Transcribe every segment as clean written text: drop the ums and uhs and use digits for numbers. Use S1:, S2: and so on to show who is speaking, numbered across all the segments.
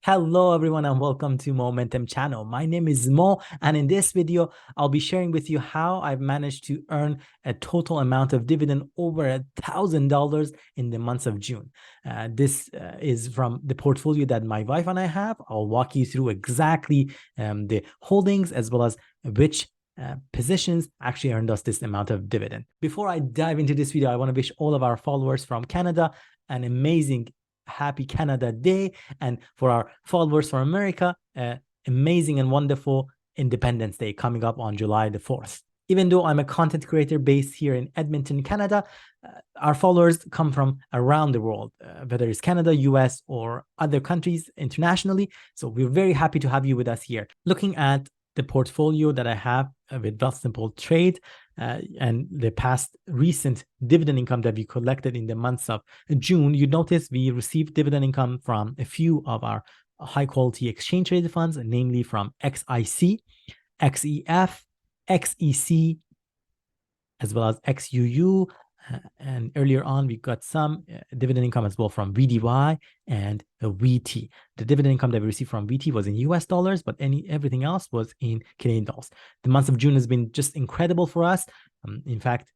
S1: Hello everyone and welcome to Momentum channel. My name is Mo, and in this video I'll be sharing with you how I've managed to earn a total amount of dividend over $1,000 in the months of June. This is from the portfolio that my wife and I have. I'll walk you through exactly the holdings as well as which positions actually earned us this amount of dividend. Before I dive into this video, I want to wish all of our followers from Canada an amazing happy Canada Day, and for our followers from America, amazing and wonderful Independence Day coming up on July the 4th. Even though I'm a content creator based here in Edmonton, Canada, our followers come from around the world, whether it's Canada, US, or other countries internationally. So we're very happy to have you with us here. Looking at the portfolio that I have with Wealthsimple Trade, and the past recent dividend income that we collected in the months of June, you notice we received dividend income from a few of our high quality exchange traded funds, namely from 𝐻𝐈𝐖, 𝐻𝐸F, 𝐻𝐸C, as well as �XUU. And earlier on, we got some dividend income as well from VDY and VT. The dividend income that we received from VT was in US dollars, but everything else was in Canadian dollars. The month of June has been just incredible for us. In fact,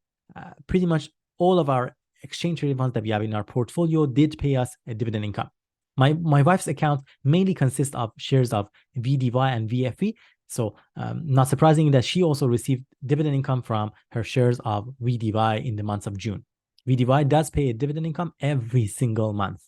S1: pretty much all of our exchange traded funds that we have in our portfolio did pay us a dividend income. My wife's account mainly consists of shares of VDY and VFE. So not surprising that she also received dividend income from her shares of VDY in the months of June. VDY does pay a dividend income every single month.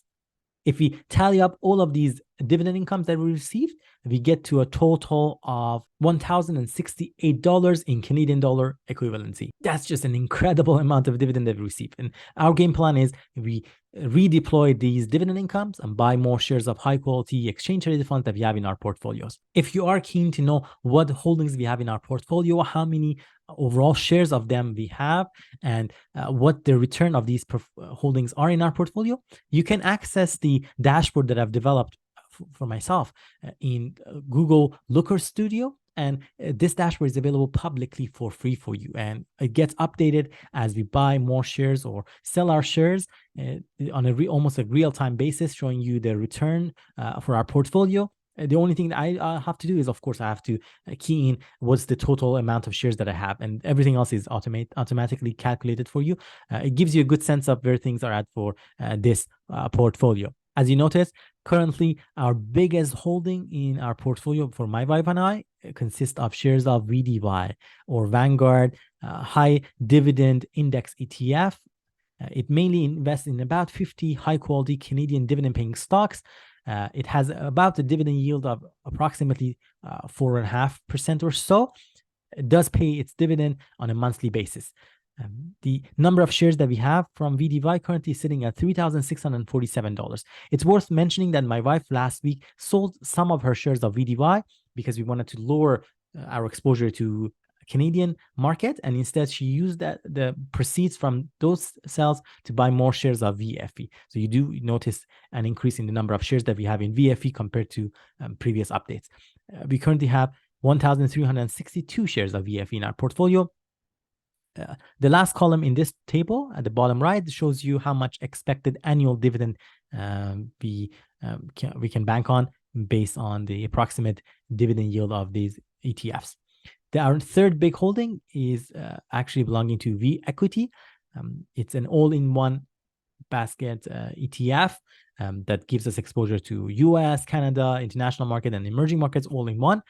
S1: If we tally up all of these dividend incomes that we received, we get to a total of $1,068 in Canadian dollar equivalency. That's just an incredible amount of dividend that we received. And our game plan is we redeploy these dividend incomes and buy more shares of high quality exchange traded funds that we have in our portfolios. If you are keen to know what holdings we have in our portfolio, how many overall shares of them we have, and what the return of these holdings are in our portfolio, you can access the dashboard that I've developed for myself in Google Looker Studio. And this dashboard is available publicly for free for you, and it gets updated as we buy more shares or sell our shares on almost a real-time basis, showing you the return for our portfolio. The only thing that I have to do is, of course, I have to key in what's the total amount of shares that I have, and everything else is automatically calculated for you. It gives you a good sense of where things are at for this portfolio. As you notice, currently our biggest holding in our portfolio for my wife and I consists of shares of VDY, or Vanguard High Dividend Index ETF. It mainly invests in about 50 high quality Canadian dividend paying stocks. It has about a dividend yield of approximately 4.5% or so. It does pay its dividend on a monthly basis. The number of shares that we have from VDY currently is sitting at $3,647. It's worth mentioning that my wife last week sold some of her shares of VDY because we wanted to lower our exposure to Canadian market, and instead she used the proceeds from those sales to buy more shares of VFE. So you do notice an increase in the number of shares that we have in VFE compared to previous updates. We currently have 1,362 shares of VFE in our portfolio. The last column in this table at the bottom right shows you how much expected annual dividend we can bank on based on the approximate dividend yield of these ETFs. Our third big holding is actually belonging to 𝗖𝐋𝐈𝐖. It's an all-in-one basket ETF that gives us exposure to US, Canada, international market, and emerging markets all in one.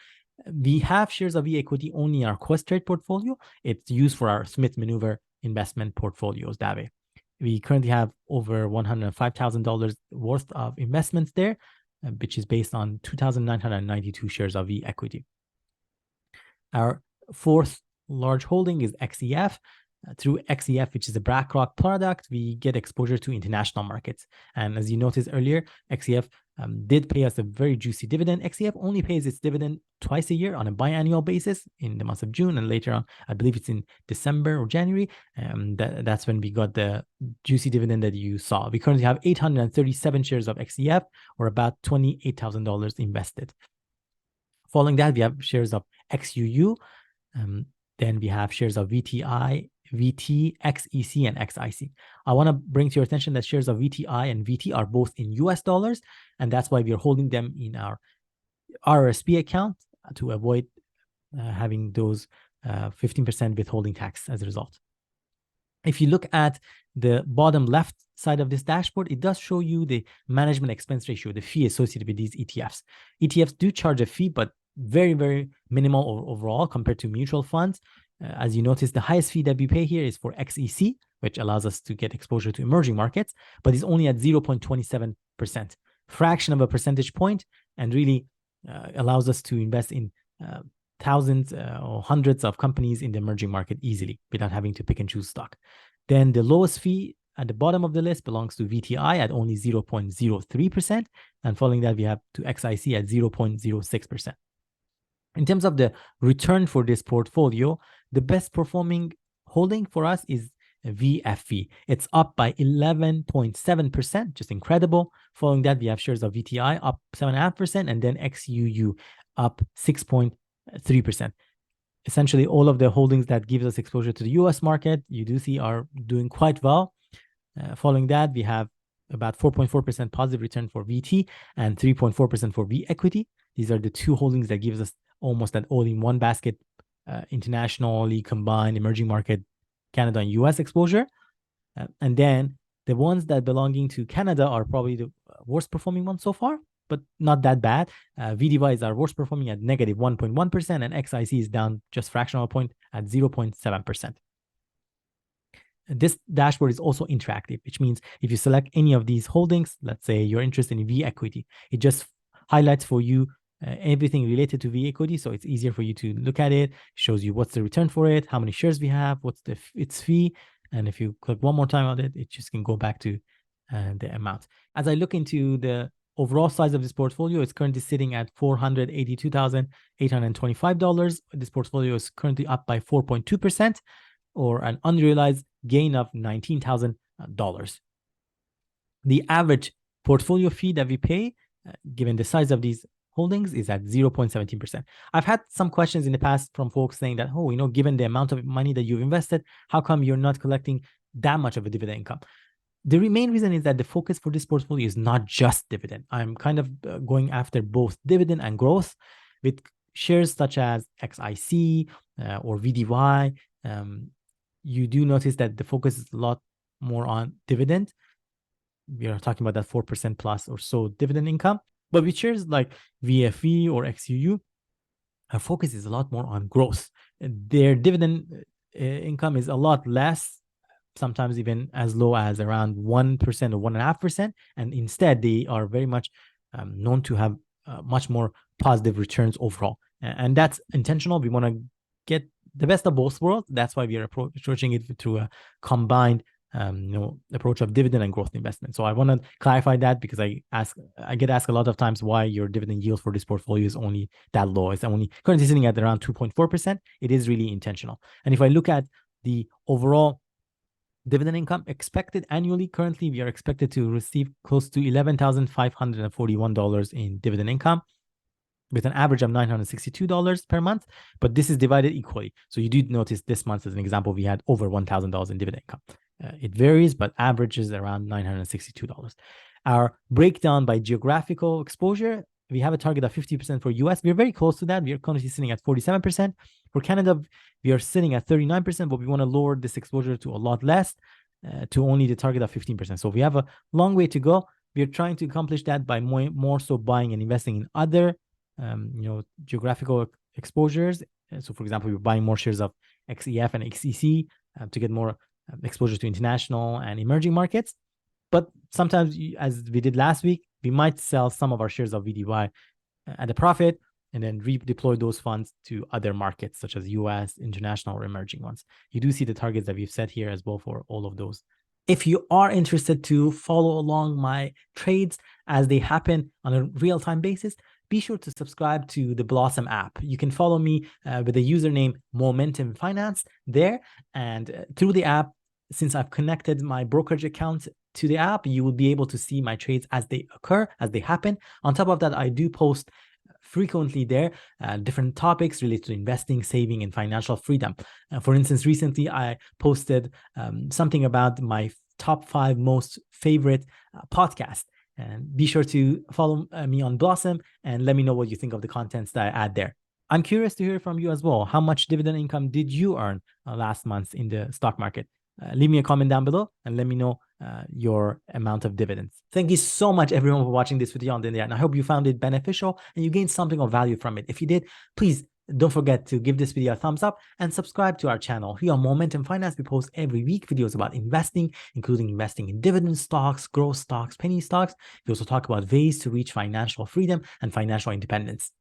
S1: We have shares of 𝗖𝐋𝐈𝐖 only in our Quest Trade portfolio. It's used for our Smith Maneuver investment portfolios that way. We currently have over $105,000 worth of investments there, which is based on 2,992 shares of 𝗖𝐋𝐈𝐖. Our fourth large holding is 𝗋𝐸F. Through 𝗋𝐸F, which is a BlackRock product, we get exposure to international markets. And as you noticed earlier, 𝗋𝐸F did pay us a very juicy dividend. 𝗋𝐸F only pays its dividend twice a year on a biannual basis in the month of June, and later on, I believe it's in December or January. That's when we got the juicy dividend that you saw. We currently have 837 shares of 𝗋𝐸F, or about $28,000 invested. Following that, we have shares of �XUU. Then we have shares of VTI, VT, 𝗋𝐻𝐶, and 𝗋𝐈𝐖. I want to bring to your attention that shares of VTI and VT are both in US dollars, and that's why we are holding them in our RRSP account to avoid having those 15% withholding tax as a result. If you look at the bottom left side of this dashboard, it does show you the management expense ratio, the fee associated with these ETFs. ETFs do charge a fee, but very, very minimal overall compared to mutual funds. As you notice, the highest fee that we pay here is for 𝗋𝐻𝐶, which allows us to get exposure to emerging markets, but it's only at 0.27%, fraction of a percentage point, and really allows us to invest in thousands or hundreds of companies in the emerging market easily without having to pick and choose stock. Then the lowest fee at the bottom of the list belongs to VTI at only 0.03%. And following that, we have to 𝗋𝐻𝐶 at 0.06%. In terms of the return for this portfolio, the best performing holding for us is VFV. It's up by 11.7%, just incredible. Following that, we have shares of VTI up 7.5%, and then XUU up 6.3%. Essentially, all of the holdings that gives us exposure to the US market, you do see are doing quite well. Following that, we have about 4.4% positive return for VT and 3.4% for V equity. These are the two holdings that gives us almost an all-in-one basket, internationally combined emerging market, Canada and US exposure. And then the ones that belonging to Canada are probably the worst performing ones so far, but not that bad. VDY is our worst performing at negative 1.1%, and 𝗋𝐻𝐶 is down just fractional point at 0.7%. This dashboard is also interactive, which means if you select any of these holdings, let's say you're interested in V equity, it just highlights for you everything related to V equity, so it's easier for you to look at it. Shows you what's the return for it, how many shares we have, what's its fee, and if you click one more time on it, it just can go back to the amount. As I look into the overall size of this portfolio, it's currently sitting at $482,825. This portfolio is currently up by 4.2%, or an unrealized gain of $19,000. The average portfolio fee that we pay, given the size of these holdings, is at 0.17%. I've had some questions in the past from folks saying that, oh, given the amount of money that you've invested, how come you're not collecting that much of a dividend income? The main reason is that the focus for this portfolio is not just dividend. I'm kind of going after both dividend and growth with shares such as 𝗋𝐻𝐶 or VDY. You do notice that the focus is a lot more on dividend. We are talking about that 4% plus or so dividend income. But with shares like VFV or XUU, our focus is a lot more on growth. Their dividend income is a lot less, sometimes even as low as around 1% or 1.5%. And instead, they are very much known to have much more positive returns overall. And that's intentional. We want to get the best of both worlds. That's why we are approaching it through a combined approach of dividend and growth investment. So I want to clarify that because I get asked a lot of times why your dividend yield for this portfolio is only that low. It's only currently sitting at around 2.4%. It is really intentional. And if I look at the overall dividend income expected annually, currently we are expected to receive close to $11,541 in dividend income, with an average of $962 per month, but this is divided equally. So you do notice this month, as an example, we had over $1,000 in dividend income. It varies, but averages around $962. Our breakdown by geographical exposure, we have a target of 50% for US. We're very close to that. We are currently sitting at 47%. For Canada, we are sitting at 39%, but we want to lower this exposure to a lot less, to only the target of 15%. So we have a long way to go. We are trying to accomplish that by more so buying and investing in other geographical exposures. So for example, we're buying more shares of XEF and XEC to get more exposure to international and emerging markets. But sometimes, as we did last week, we might sell some of our shares of VDY at a profit and then redeploy those funds to other markets such as US, international, or emerging ones. You do see the targets that we've set here as well for all of those. If you are interested to follow along my trades as they happen on a real-time basis, be sure to subscribe to the Blossom app. You can follow me with the username Momentum Finance there. And through the app, since I've connected my brokerage account to the app, you will be able to see my trades as they occur, as they happen. On top of that, I do post frequently there, different topics related to investing, saving, and financial freedom. For instance, recently I posted something about my top 5 most favorite podcasts. And be sure to follow me on Blossom and let me know what you think of the contents that I add there. I'm curious to hear from you as well. How much dividend income did you earn last month in the stock market? Leave me a comment down below and let me know your amount of dividends. Thank you so much, everyone, for watching this video on the internet. And I hope you found it beneficial and you gained something of value from it. If you did, please don't forget to give this video a thumbs up and subscribe to our channel. Here on Momentum Finance, we post every week videos about investing, including investing in dividend stocks, growth stocks, penny stocks. We also talk about ways to reach financial freedom and financial independence.